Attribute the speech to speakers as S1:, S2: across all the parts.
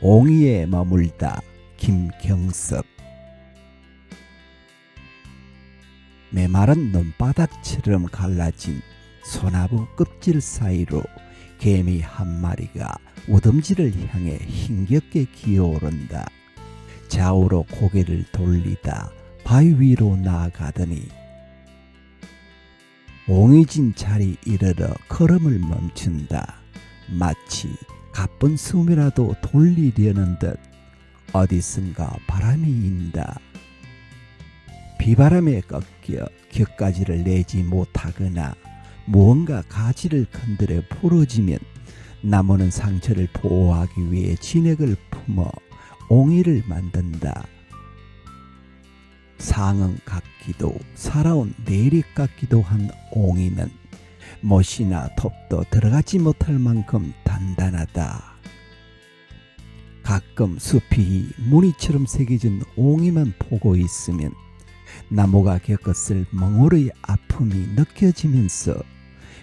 S1: 옹이에 머물다 김경섭. 메마른 눈바닥처럼 갈라진 소나무 껍질 사이로 개미 한 마리가 우덤지를 향해 힘겹게 기어오른다. 좌우로 고개를 돌리다 바위 위로 나아가더니 옹이진 자리 이르러 걸음을 멈춘다. 마치 가쁜 숨이라도 돌리려는 듯 어디선가 바람이 인다. 비바람에 꺾여 격가지를 내지 못하거나 무언가 가지를 건드려 부러지면 나무는 상처를 보호하기 위해 진액을 품어 옹이를 만든다. 상응 같기도 살아온 내리 같기도 한 옹이는 못이나 톱도 들어가지 못할 만큼 단단하다. 가끔 숲이 무늬처럼 새겨진 옹이만 보고 있으면 나무가 겪었을 멍울의 아픔이 느껴지면서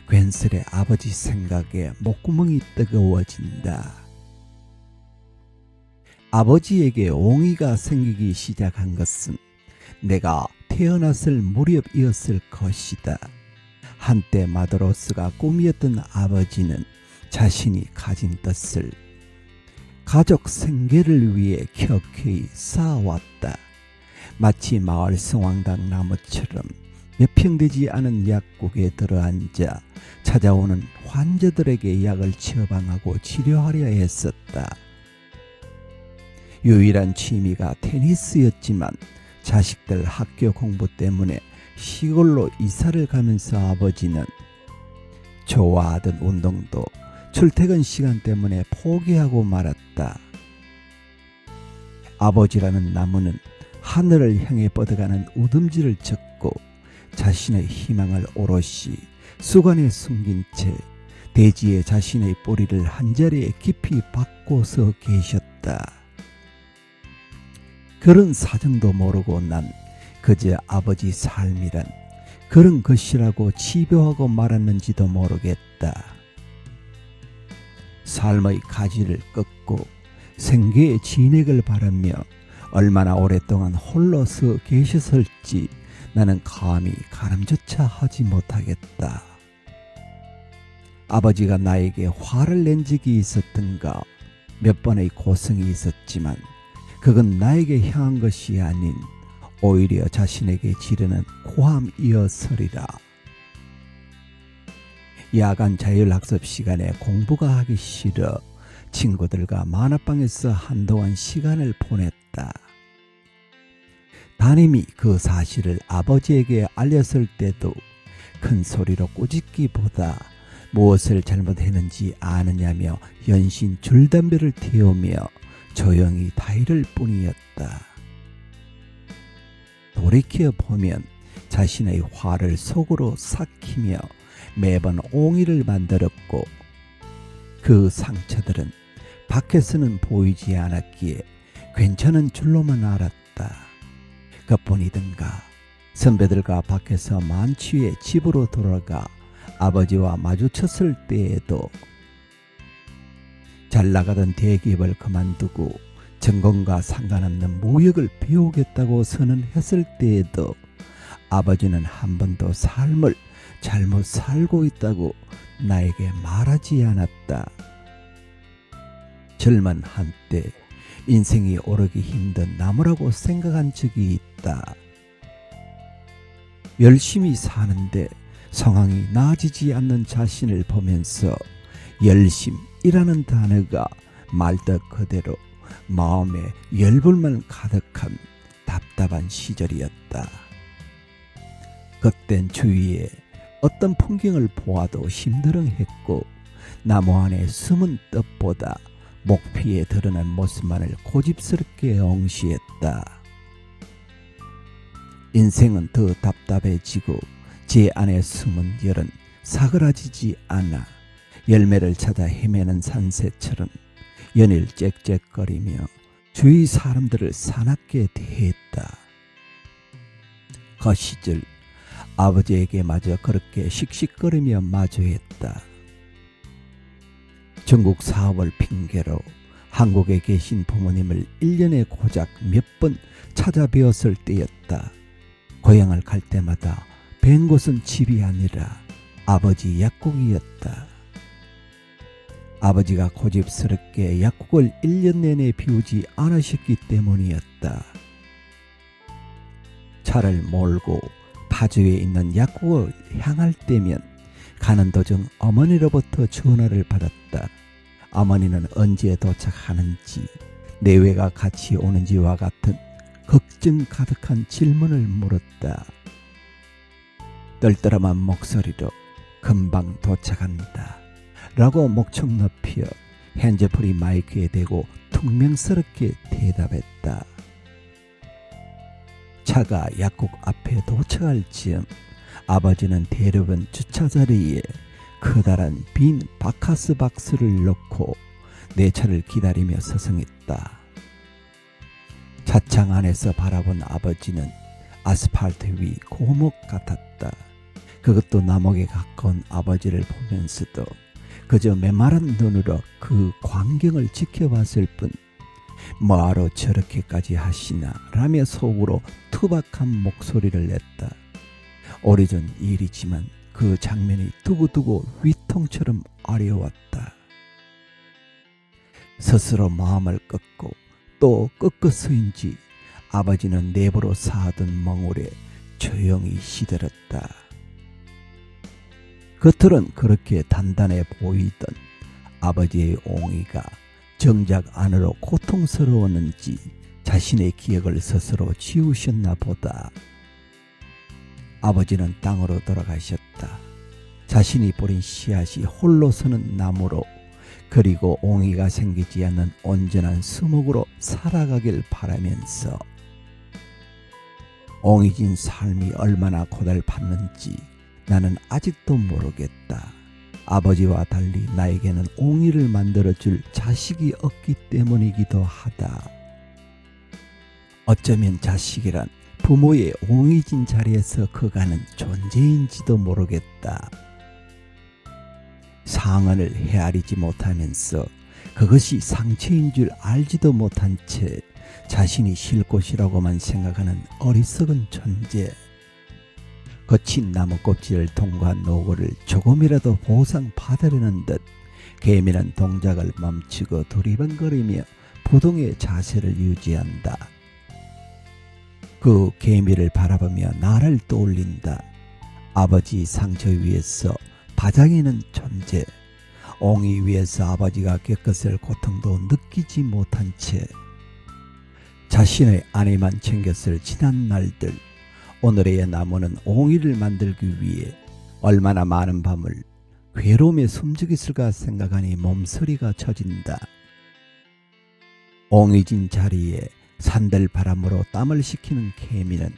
S1: 괜스레 아버지 생각에 목구멍이 뜨거워진다. 아버지에게 옹이가 생기기 시작한 것은 내가 태어났을 무렵이었을 것이다. 한때 마더로스가 꿈이었던 아버지는 자신이 가진 뜻을 가족 생계를 위해 켜켜이 쌓아왔다. 마치 마을 성황당 나무처럼 몇 평 되지 않은 약국에 들어앉아 찾아오는 환자들에게 약을 처방하고 치료하려 했었다. 유일한 취미가 테니스였지만 자식들 학교 공부 때문에 시골로 이사를 가면서 아버지는 좋아하던 운동도 출퇴근 시간 때문에 포기하고 말았다. 아버지라는 나무는 하늘을 향해 뻗어가는 우듬지를 젓고 자신의 희망을 오롯이 수관에 숨긴 채 대지에 자신의 뿌리를 한자리에 깊이 박고서 계셨다. 그런 사정도 모르고 난 그저 아버지 삶이란 그런 것이라고 치부하고 말았는지도 모르겠다. 삶의 가지를 꺾고 생계의 진액을 바라며 얼마나 오랫동안 홀로 서 계셨을지 나는 감히 가늠조차 하지 못하겠다. 아버지가 나에게 화를 낸 적이 있었던가 몇 번의 고성이 있었지만 그건 나에게 향한 것이 아닌 오히려 자신에게 지르는 고함이었으리라. 야간 자율학습 시간에 공부가 하기 싫어 친구들과 만화방에서 한동안 시간을 보냈다. 담임이 그 사실을 아버지에게 알렸을 때도 큰 소리로 꾸짖기보다 무엇을 잘못했는지 아느냐며 연신 줄담배를 태우며 조용히 다이를 뿐이었다. 돌이켜보면 자신의 화를 속으로 삭히며 매번 옹이를 만들었고 그 상처들은 밖에서는 보이지 않았기에 괜찮은 줄로만 알았다. 그뿐이든가 선배들과 밖에서 만취해 집으로 돌아가 아버지와 마주쳤을 때에도 잘 나가던 대기업을 그만두고 전공과 상관없는 무역을 배우겠다고 선언했을 때에도 아버지는 한 번도 삶을 잘못 살고 있다고 나에게 말하지 않았다. 젊은 한때 인생이 오르기 힘든 나무라고 생각한 적이 있다. 열심히 사는데 상황이 나아지지 않는 자신을 보면서 열심이라는 단어가 말뜻 그대로 마음에 열불만 가득한 답답한 시절이었다. 그땐 주위에 어떤 풍경을 보아도 힘들어했고 나무 안에 숨은 뜻보다 목피에 드러난 모습만을 고집스럽게 응시했다. 인생은 더 답답해지고 제 안에 숨은 열은 사그라지지 않아 열매를 찾아 헤매는 산새처럼 연일 짹짹거리며 주위 사람들을 사납게 대했다. 그 시절 아버지에게 마저 그렇게 씩씩거리며 마주했다. 전국 사업을 핑계로 한국에 계신 부모님을 1년에 고작 몇 번 찾아뵈었을 때였다. 고향을 갈 때마다 뵌 곳은 집이 아니라 아버지 약국이었다. 아버지가 고집스럽게 약국을 1년 내내 비우지 않으셨기 때문이었다. 차를 몰고 파주에 있는 약국을 향할 때면 가는 도중 어머니로부터 전화를 받았다. 어머니는 언제 도착하는지, 내외가 같이 오는지와 같은 걱정 가득한 질문을 물었다. 떨떠름한 목소리로 금방 도착한다 라고 목청 높여 핸즈프리 마이크에 대고 퉁명스럽게 대답했다. 차가 약국 앞에 도착할 즈음 아버지는 대로변 주차자리에 커다란 빈 바카스 박스를 넣고 내 차를 기다리며 서성했다. 차창 안에서 바라본 아버지는 아스팔트 위 고목 같았다. 그것도 남옥에 가까운 아버지를 보면서도 그저 메마른 눈으로 그 광경을 지켜봤을 뿐 뭐하러 저렇게까지 하시나 라며 속으로 투박한 목소리를 냈다. 오래전 일이지만 그 장면이 두고두고 위통처럼 어려웠다. 스스로 마음을 꺾고 또 꺾어서인지 아버지는 내부로 쌓아둔 멍울에 조용히 시들었다. 겉으론 그렇게 단단해 보이던 아버지의 옹이가 정작 안으로 고통스러웠는지 자신의 기억을 스스로 지우셨나 보다. 아버지는 땅으로 돌아가셨다. 자신이 뿌린 씨앗이 홀로 서는 나무로, 그리고 옹이가 생기지 않는 온전한 수목으로 살아가길 바라면서 옹이진 삶이 얼마나 고달팠는지 나는 아직도 모르겠다. 아버지와 달리 나에게는 옹이를 만들어줄 자식이 없기 때문이기도 하다. 어쩌면 자식이란 부모의 옹이진 자리에서 커가는 존재인지도 모르겠다. 상흔을 헤아리지 못하면서 그것이 상처인 줄 알지도 못한 채 자신이 쉴 곳이라고만 생각하는 어리석은 존재. 거친 나무 껍질을 통과한 노고를 조금이라도 보상받으려는 듯 개미는 동작을 멈추고 두리번거리며 부동의 자세를 유지한다. 그 개미를 바라보며 나를 떠올린다. 아버지 상처 위에서 바닥이는 존재. 옹이 위에서 아버지가 겪었을 고통도 느끼지 못한 채 자신의 아내만 챙겼을 지난 날들. 오늘의 나무는 옹이를 만들기 위해 얼마나 많은 밤을 괴로움에 숨죽였을까 생각하니 몸서리가 쳐진다. 옹이진 자리에 산들 바람으로 땀을 식히는 개미는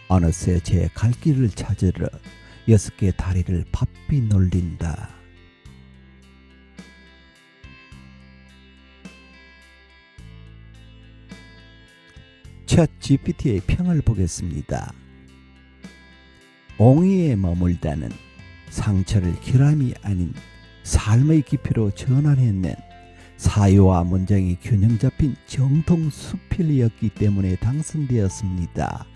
S1: 어느새 제 갈 길을 찾으러 6개 다리를 바삐 놀린다. 챗 GPT의 평을 보겠습니다. 옹이에 머물다는 상처를 결함이 아닌 삶의 깊이로 전환해낸 사유와 문장이 균형 잡힌 정통 수필이었기 때문에 당선되었습니다.